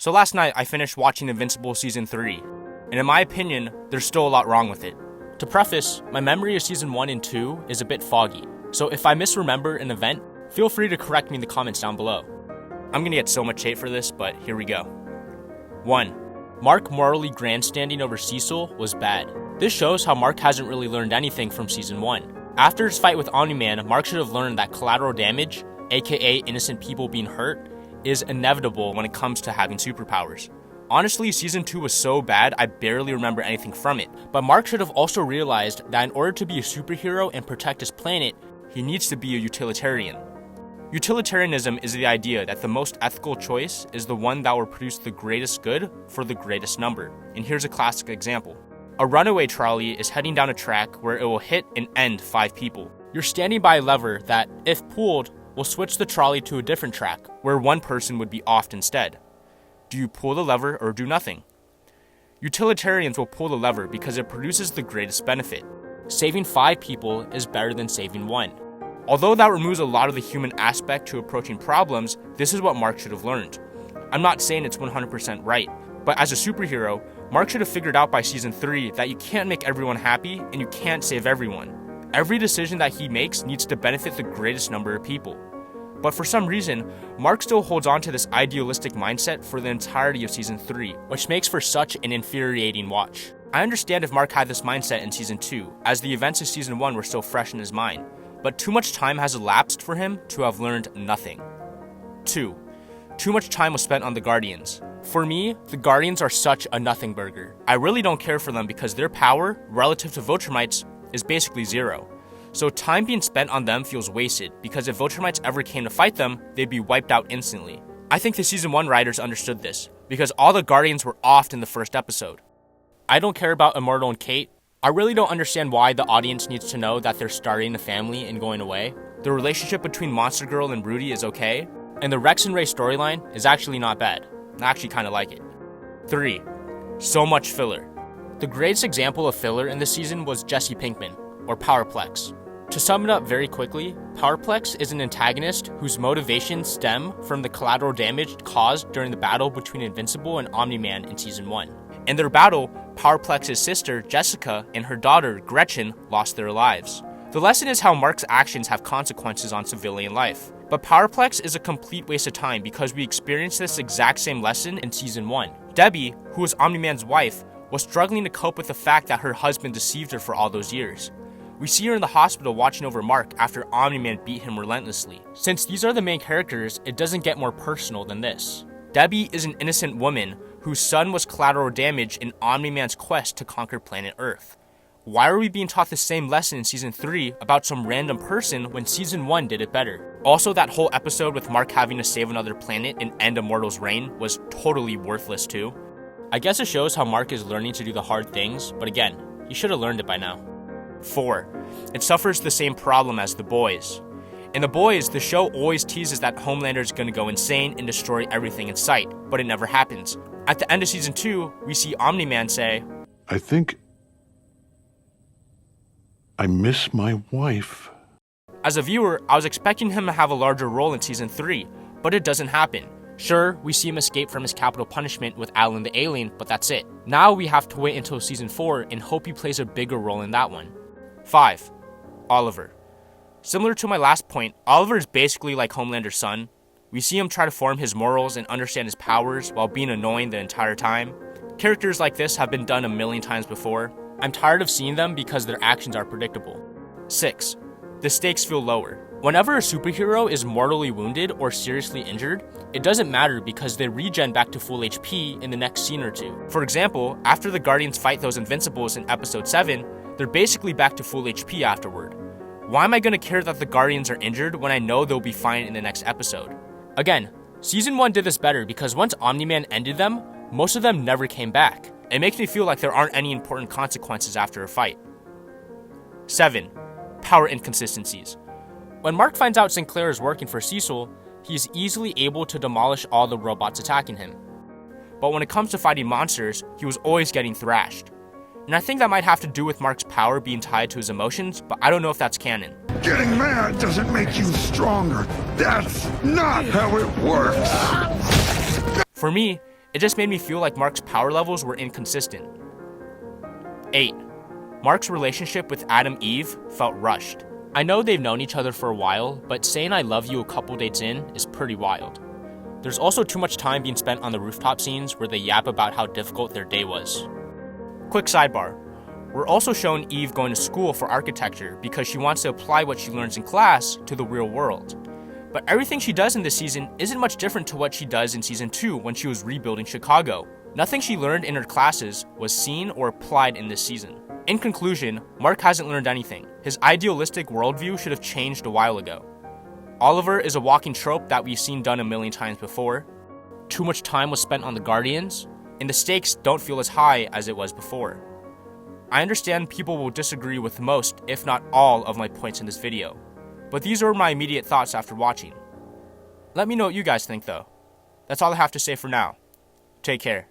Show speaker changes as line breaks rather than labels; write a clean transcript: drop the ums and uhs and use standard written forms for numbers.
So last night I finished watching Invincible Season 3, and in my opinion, there's still a lot wrong with it. To preface, my memory of Season 1 and 2 is a bit foggy, so if I misremember an event, feel free to correct me in the comments down below. I'm gonna get so much hate for this, but here we go. 1. Mark morally grandstanding over Cecil was bad. This shows how Mark hasn't really learned anything from Season 1. After his fight with Omni-Man, Mark should have learned that collateral damage, aka innocent people being hurt, is inevitable when it comes to having superpowers. Honestly, Season 2 was so bad I barely remember anything from it, but Mark should have also realized that in order to be a superhero and protect his planet, he needs to be a utilitarian. Utilitarianism is the idea that the most ethical choice is the one that will produce the greatest good for the greatest number. And here's a classic example. A runaway trolley is heading down a track where it will hit and end 5 people. You're standing by a lever that, if pulled, will switch the trolley to a different track, where 1 person would be offed instead. Do you pull the lever or do nothing? Utilitarians will pull the lever because it produces the greatest benefit. Saving 5 people is better than saving 1. Although that removes a lot of the human aspect to approaching problems, this is what Mark should have learned. I'm not saying it's 100% right, but as a superhero, Mark should have figured out by Season 3 that you can't make everyone happy and you can't save everyone. Every decision that he makes needs to benefit the greatest number of people. But for some reason, Mark still holds on to this idealistic mindset for the entirety of Season 3, which makes for such an infuriating watch. I understand if Mark had this mindset in Season 2, as the events of Season 1 were still fresh in his mind, but too much time has elapsed for him to have learned nothing. 2. Too much time was spent on the Guardians. For me, the Guardians are such a nothing burger. I really don't care for them because their power, relative to Viltrumites, is basically 0. So time being spent on them feels wasted, because if Viltrumites ever came to fight them, they'd be wiped out instantly. I think the Season 1 writers understood this, because all the Guardians were offed in the first episode. I don't care about Immortal and Kate. I really don't understand why the audience needs to know that they're starting a family and going away. The relationship between Monster Girl and Rudy is okay, and the Rex and Ray storyline is actually not bad. I actually kinda like it. 3. So much filler. The greatest example of filler in this season was Jesse Pinkman, or Powerplex. To sum it up very quickly, Powerplex is an antagonist whose motivations stem from the collateral damage caused during the battle between Invincible and Omni-Man in Season 1. In their battle, Powerplex's sister, Jessica, and her daughter, Gretchen, lost their lives. The lesson is how Mark's actions have consequences on civilian life. But Powerplex is a complete waste of time because we experienced this exact same lesson in Season 1. Debbie, who was Omni-Man's wife, was struggling to cope with the fact that her husband deceived her for all those years. We see her in the hospital watching over Mark after Omni-Man beat him relentlessly. Since these are the main characters, it doesn't get more personal than this. Debbie is an innocent woman whose son was collateral damage in Omni-Man's quest to conquer planet Earth. Why are we being taught the same lesson in Season 3 about some random person when Season 1 did it better? Also, that whole episode with Mark having to save another planet and end Immortal's reign was totally worthless too. I guess it shows how Mark is learning to do the hard things, but again, he should have learned it by now. 4. It suffers the same problem as The Boys. In The Boys, the show always teases that Homelander is going to go insane and destroy everything in sight, but it never happens. At the end of Season 2, we see Omni-Man say,
I think I miss my wife.
As a viewer, I was expecting him to have a larger role in Season 3, but it doesn't happen. Sure, we see him escape from his capital punishment with Alan the Alien, but that's it. Now we have to wait until Season 4 and hope he plays a bigger role in that one. 5. Oliver. Similar to my last point, Oliver is basically like Homelander's son. We see him try to form his morals and understand his powers while being annoying the entire time. Characters like this have been done a million times before. I'm tired of seeing them because their actions are predictable. 6. The stakes feel lower. Whenever a superhero is mortally wounded or seriously injured, it doesn't matter because they regen back to full HP in the next scene or two. For example, after the Guardians fight those Invincibles in Episode 7, they're basically back to full HP afterward. Why am I going to care that the Guardians are injured when I know they'll be fine in the next episode? Again, Season 1 did this better because once Omni-Man ended them, most of them never came back. It makes me feel like there aren't any important consequences after a fight. 7. Power inconsistencies. When Mark finds out Sinclair is working for Cecil, he is easily able to demolish all the robots attacking him. But when it comes to fighting monsters, he was always getting thrashed. And I think that might have to do with Mark's power being tied to his emotions, but I don't know if that's canon.
Getting mad doesn't make you stronger. That's not how it works.
For me, It just made me feel like Mark's power levels were inconsistent. 8. Mark's relationship with Adam Eve felt rushed. I know they've known each other for a while, but saying I love you a couple dates in is pretty wild. There's also too much time being spent on the rooftop scenes where they yap about how difficult their day was. Quick sidebar. We're also shown Eve going to school for architecture because she wants to apply what she learns in class to the real world. But everything she does in this season isn't much different to what she does in season 2 when she was rebuilding Chicago. Nothing she learned in her classes was seen or applied in this season. In conclusion, Mark hasn't learned anything. His idealistic worldview should have changed a while ago. Oliver is a walking trope that we've seen done a million times before. Too much time was spent on the Guardians, and the stakes don't feel as high as it was before. I understand people will disagree with most, if not all, of my points in this video, but these are my immediate thoughts after watching. Let me know what you guys think though. That's all I have to say for now. Take care.